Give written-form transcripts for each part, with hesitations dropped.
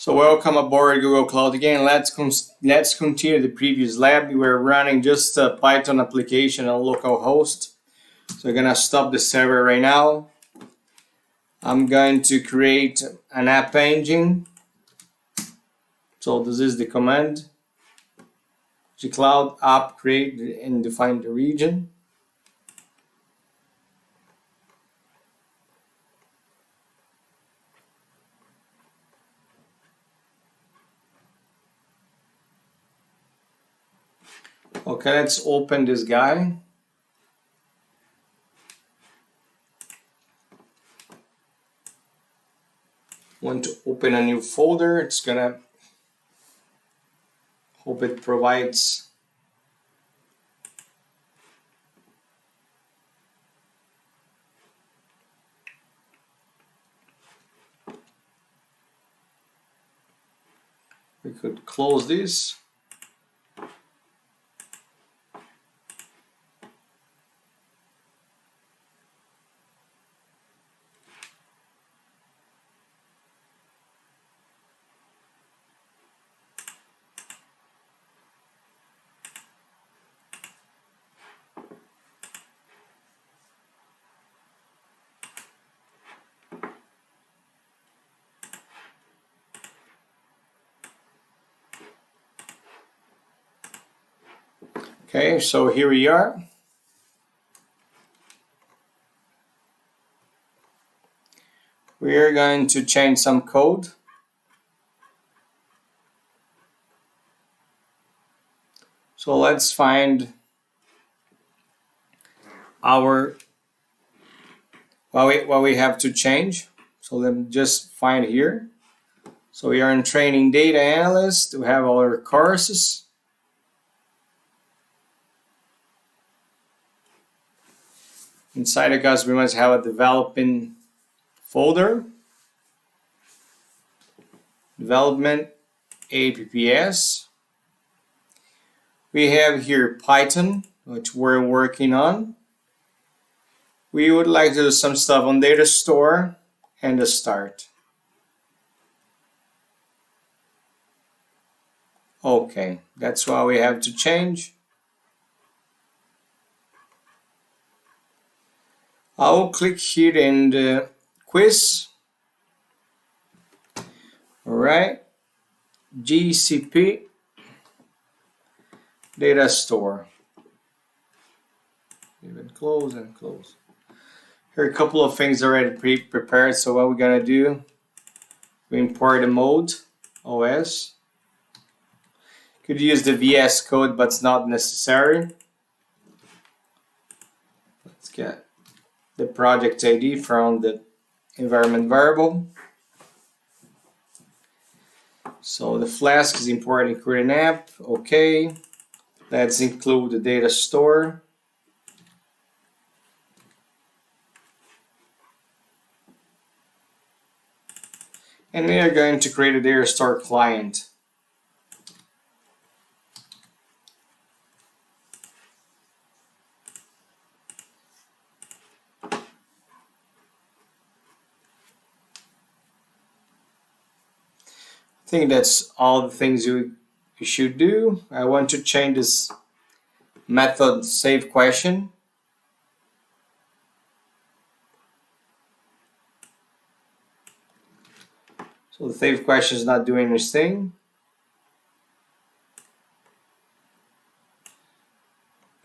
So welcome aboard Google Cloud again. Let's continue the previous lab. We were running just a Python application on localhost. So we're gonna stop the server right now. I'm going to create an app engine. So this is the command. Gcloud app create and define the region. Okay, let's open this guy. Want to open a new folder. It's gonna hope it provides we could close this. Okay, so here we are. We are going to change some code. So let's find our what we have to change. So let me just find here. So we are in training data analyst. We have our courses. Inside the course, we must have a developing folder. Development apps. We have here Python, which we're working on. We would like to do some stuff on Datastore and the start. Okay, that's why we have to change. I'll click here in the quiz. All right, GCP Datastore. Even close and close. Here are a couple of things already pre-prepared. So what we're gonna do, we import the mode OS. Could use the VS Code, but it's not necessary. Let's get the project ID from the environment variable. So the Flask is importing create an app. Okay, let's include the data store. And we are going to create a Datastore client. I think that's all the things you should do. I want to change this method save question. So the save question is not doing anything.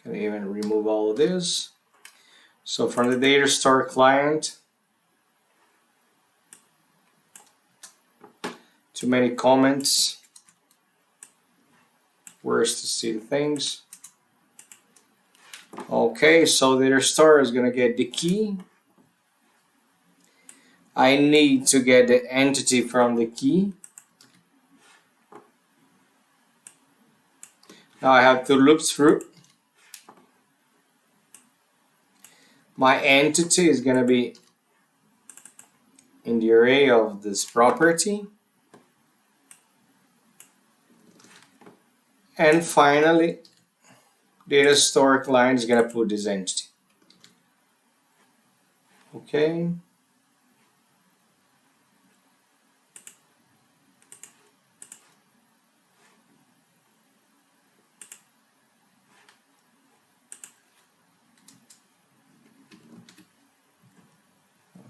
Can even remove all of this. So from the Datastore client, too many comments. Where's to see the things? Okay, so the Datastore is gonna get the key. I need to get the entity from the key. Now I have to loop through. My entity is gonna be in the array of this property. And finally, Datastore client is gonna put this entity. Okay.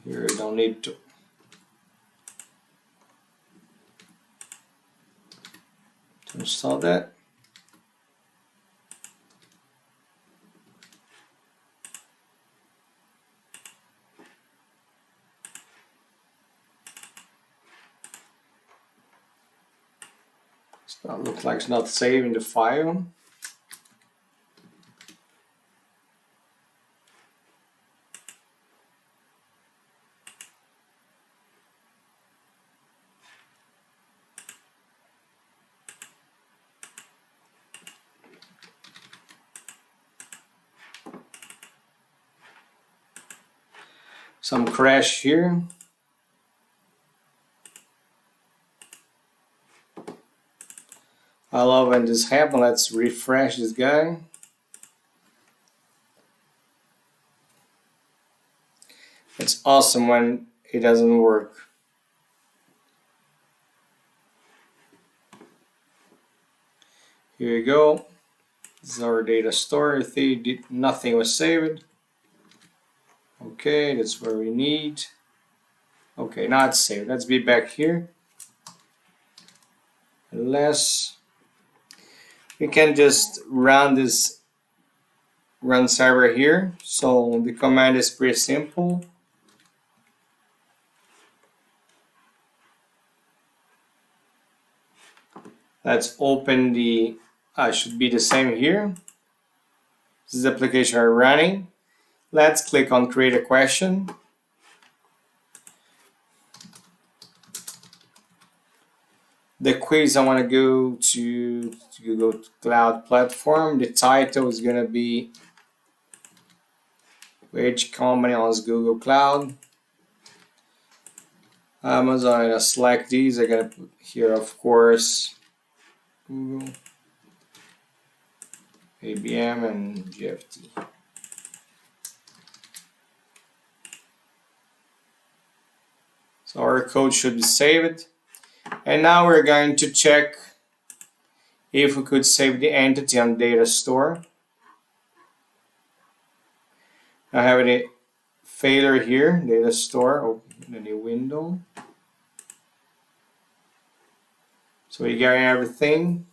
Here I don't need to install that. It looks like it's not saving the file. Some crash here. I love when this happens. Let's refresh this guy. It's awesome when it doesn't work. Here we go. This is our data store. If nothing was saved. Okay, that's where we need. Okay, now it's saved. Let's be back here. Unless we can just run this run server here. So the command is pretty simple. Let's open the, should be the same here. This is the application we're running. Let's click on create a question. The quiz, I want to go to Google Cloud Platform. The title is going to be which company owns Google Cloud? Amazon. I'm going to select these. I'm going to put here, of course, Google, IBM, and GFT. So our code should be saved. And now we're going to check if we could save the entity on Datastore. I have a failure here, Datastore, open a new window. So we get everything.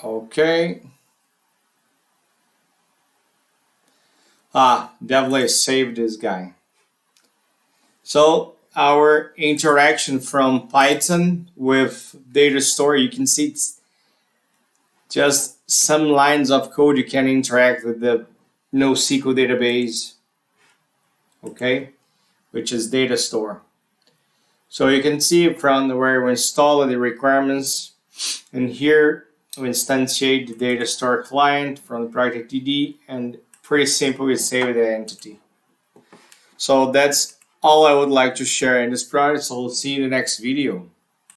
Okay. Definitely save this guy. So our interaction from Python with Datastore, you can see it's just some lines of code you can interact with the NoSQL database, okay, which is Datastore. So you can see from where we install the requirements, and here we instantiate the Datastore client from the project DD, and pretty simple, we save the entity. So that's all I would like to share in this project. So we'll see you in the next video.